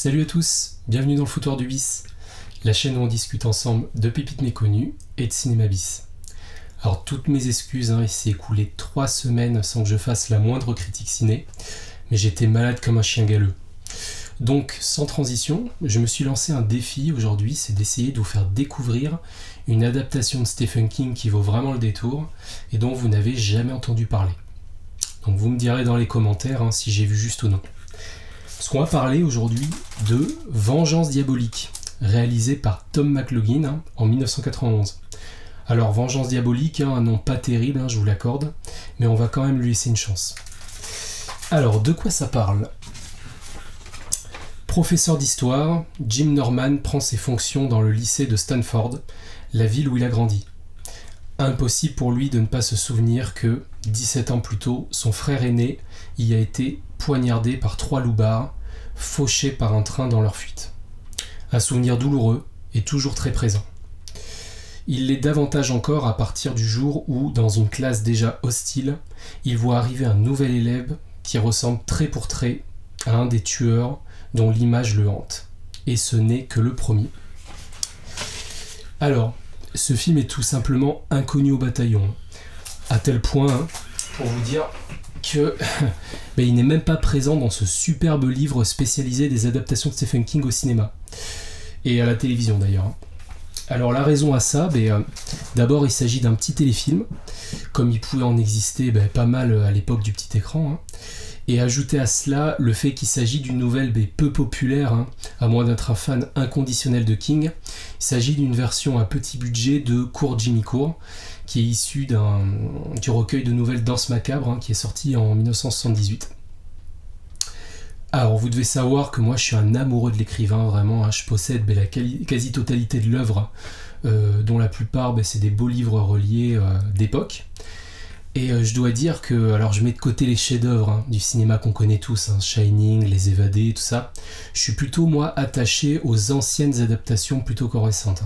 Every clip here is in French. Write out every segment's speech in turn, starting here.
Salut à tous, bienvenue dans le Foutoir du Bis, la chaîne où on discute ensemble de pépites méconnues et de cinéma bis. Alors toutes mes excuses, il s'est écoulé 3 semaines sans que je fasse la moindre critique ciné, mais j'étais malade comme un chien galeux. Donc sans transition, je me suis lancé un défi aujourd'hui, c'est d'essayer de vous faire découvrir une adaptation de Stephen King qui vaut vraiment le détour et dont vous n'avez jamais entendu parler. Donc vous me direz dans les commentaires si j'ai vu juste ou non. Parce qu'on va parler aujourd'hui de Vengeance diabolique, réalisé par Tom McLoughlin en 1991. Alors Vengeance diabolique, un nom pas terrible, je vous l'accorde, mais on va quand même lui laisser une chance. Alors de quoi ça parle ? Professeur d'histoire, Jim Norman prend ses fonctions dans le lycée de Stanford, la ville où il a grandi. Impossible pour lui de ne pas se souvenir que, 17 ans plus tôt, son frère aîné y a été poignardé par 3 loupards, fauchés par un train dans leur fuite. Un souvenir douloureux et toujours très présent. Il l'est davantage encore à partir du jour où, dans une classe déjà hostile, il voit arriver un nouvel élève qui ressemble trait pour trait à un des tueurs dont l'image le hante. Et ce n'est que le premier. Alors, ce film est tout simplement inconnu au bataillon. À tel point, pour vous dire que il n'est même pas présent dans ce superbe livre spécialisé des adaptations de Stephen King au cinéma. Et à la télévision d'ailleurs. Alors la raison à ça, d'abord il s'agit d'un petit téléfilm, comme il pouvait en exister pas mal à l'époque du petit écran. Et ajouter à cela le fait qu'il s'agit d'une nouvelle peu populaire, à moins d'être un fan inconditionnel de King. Il s'agit d'une version à petit budget de Cours Jimmy Court, qui est issue du recueil de nouvelles Danse macabre, qui est sorti en 1978. Alors vous devez savoir que moi je suis un amoureux de l'écrivain, vraiment, je possède la quasi-totalité de l'œuvre, dont la plupart c'est des beaux livres reliés d'époque. Et je dois dire que, alors je mets de côté les chefs-d'œuvre du cinéma qu'on connaît tous, Shining, Les Évadés, tout ça. Je suis plutôt, moi, attaché aux anciennes adaptations plutôt qu'aux récentes.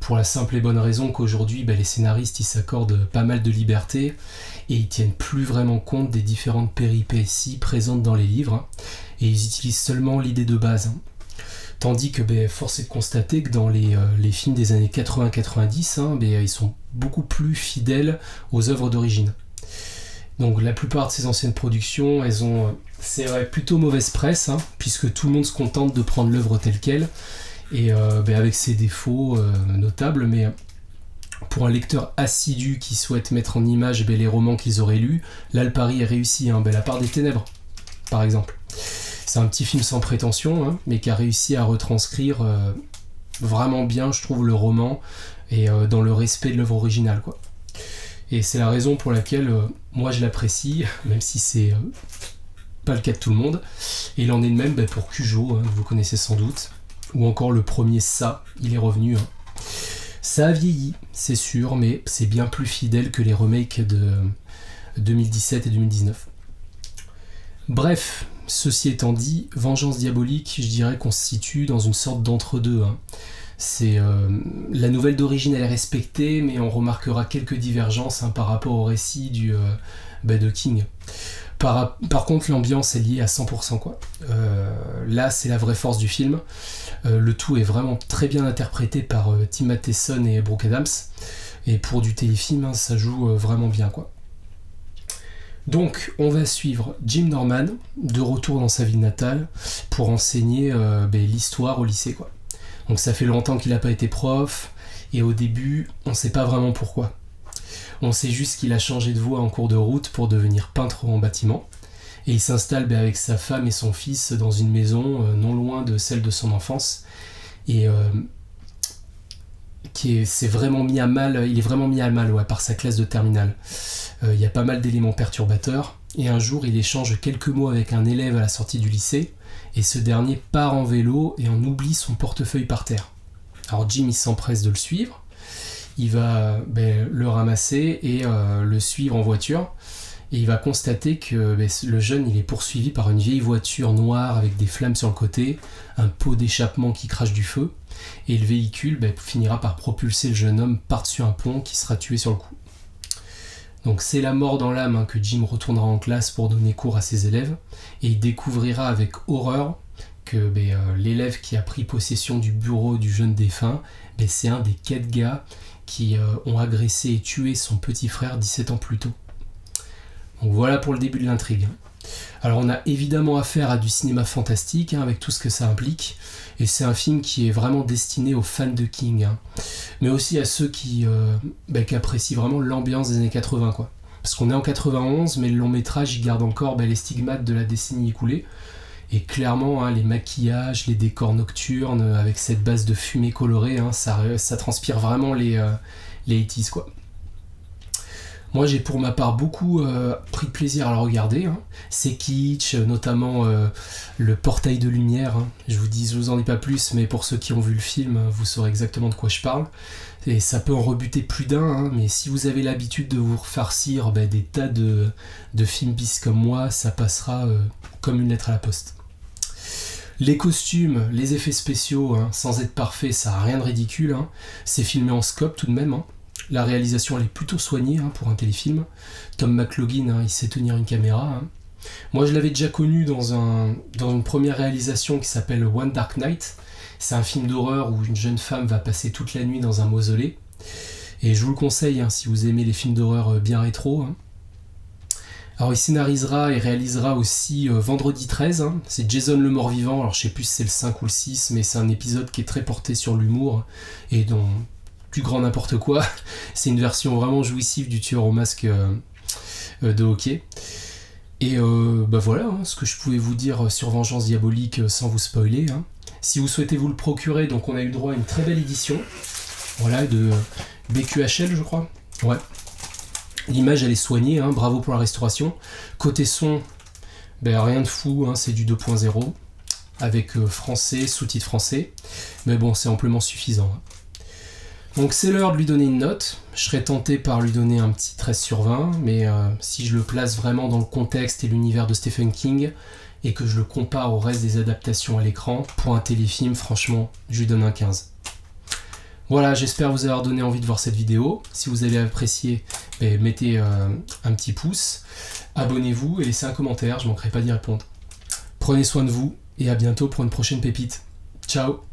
Pour la simple et bonne raison qu'aujourd'hui, les scénaristes, ils s'accordent pas mal de liberté et ils tiennent plus vraiment compte des différentes péripéties présentes dans les livres. Et ils utilisent seulement l'idée de base. Tandis que force est de constater que dans les films des années 80-90, ils sont beaucoup plus fidèles aux œuvres d'origine. Donc la plupart de ces anciennes productions, elles ont, c'est vrai, plutôt mauvaise presse, puisque tout le monde se contente de prendre l'œuvre telle qu'elle, et avec ses défauts notables, mais pour un lecteur assidu qui souhaite mettre en image les romans qu'ils auraient lus, là le pari est réussi, La part des ténèbres, par exemple. C'est un petit film sans prétention, mais qui a réussi à retranscrire vraiment bien, je trouve, le roman et dans le respect de l'œuvre originale, quoi. Et c'est la raison pour laquelle moi je l'apprécie, même si c'est pas le cas de tout le monde. Et il en est de même pour Cujo, vous connaissez sans doute, ou encore le premier Ça, il est revenu. Ça a vieilli, c'est sûr, mais c'est bien plus fidèle que les remakes de 2017 et 2019. Bref, ceci étant dit, Vengeance diabolique, je dirais qu'on se situe dans une sorte d'entre-deux. C'est la nouvelle d'origine, elle est respectée, mais on remarquera quelques divergences par rapport au récit de King. Par contre, l'ambiance est liée à 100%, quoi. Là, c'est la vraie force du film. Le tout est vraiment très bien interprété par Tim Matheson et Brooke Adams. Et pour du téléfilm, ça joue vraiment bien, quoi. Donc, on va suivre Jim Norman, de retour dans sa ville natale, pour enseigner l'histoire au lycée, quoi. Donc ça fait longtemps qu'il n'a pas été prof, et au début, on ne sait pas vraiment pourquoi. On sait juste qu'il a changé de voie en cours de route pour devenir peintre en bâtiment, et il s'installe avec sa femme et son fils dans une maison non loin de celle de son enfance, et il est vraiment mis à mal par sa classe de terminale. Il y a pas mal d'éléments perturbateurs, et un jour il échange quelques mots avec un élève à la sortie du lycée, et ce dernier part en vélo et en oublie son portefeuille par terre. Alors Jim il s'empresse de le suivre, il va le ramasser et le suivre en voiture, et il va constater que le jeune il est poursuivi par une vieille voiture noire avec des flammes sur le côté, un pot d'échappement qui crache du feu, et le véhicule finira par propulser le jeune homme par-dessus un pont qui sera tué sur le coup. Donc c'est la mort dans l'âme que Jim retournera en classe pour donner cours à ses élèves, et il découvrira avec horreur que l'élève qui a pris possession du bureau du jeune défunt, c'est un des 4 gars qui ont agressé et tué son petit frère 17 ans plus tôt. Donc voilà pour le début de l'intrigue. Alors on a évidemment affaire à du cinéma fantastique, avec tout ce que ça implique, et c'est un film qui est vraiment destiné aux fans de King, mais aussi à ceux qui apprécient vraiment l'ambiance des années 80, quoi. Parce qu'on est en 91, mais le long métrage il garde encore les stigmates de la décennie écoulée, et clairement les maquillages, les décors nocturnes, avec cette base de fumée colorée, ça transpire vraiment les 80s, quoi. Moi j'ai pour ma part beaucoup pris plaisir à le regarder, C'est kitsch, notamment le portail de lumière, Je vous en dis pas plus, mais pour ceux qui ont vu le film, vous saurez exactement de quoi je parle. Et ça peut en rebuter plus d'un, mais si vous avez l'habitude de vous farcir des tas de films bis comme moi, ça passera comme une lettre à la poste. Les costumes, les effets spéciaux, sans être parfait, ça n'a rien de ridicule, C'est filmé en scope tout de même, La réalisation elle est plutôt soignée pour un téléfilm. Tom McLoughlin, il sait tenir une caméra. Moi je l'avais déjà connu dans une première réalisation qui s'appelle One Dark Night. C'est un film d'horreur où une jeune femme va passer toute la nuit dans un mausolée. Et je vous le conseille si vous aimez les films d'horreur bien rétro. Alors il scénarisera et réalisera aussi Vendredi 13. C'est Jason le mort-vivant. Alors je sais plus si c'est le 5 ou le 6, mais c'est un épisode qui est très porté sur l'humour et dont plus grand n'importe quoi. C'est une version vraiment jouissive du tueur au masque de hockey. Et voilà ce que je pouvais vous dire sur Vengeance Diabolique sans vous spoiler. Si vous souhaitez vous le procurer, donc on a eu le droit à une très belle édition. Voilà, de BQHL je crois. Ouais. L'image elle est soignée, bravo pour la restauration. Côté son, rien de fou, c'est du 2.0. Avec français, sous-titres français. Mais bon, c'est amplement suffisant. Donc c'est l'heure de lui donner une note. Je serais tenté par lui donner un petit 13 sur 20, mais si je le place vraiment dans le contexte et l'univers de Stephen King, et que je le compare au reste des adaptations à l'écran, pour un téléfilm, franchement, je lui donne un 15. Voilà, j'espère vous avoir donné envie de voir cette vidéo. Si vous avez apprécié, mettez un petit pouce, abonnez-vous et laissez un commentaire, je ne manquerai pas d'y répondre. Prenez soin de vous et à bientôt pour une prochaine pépite. Ciao!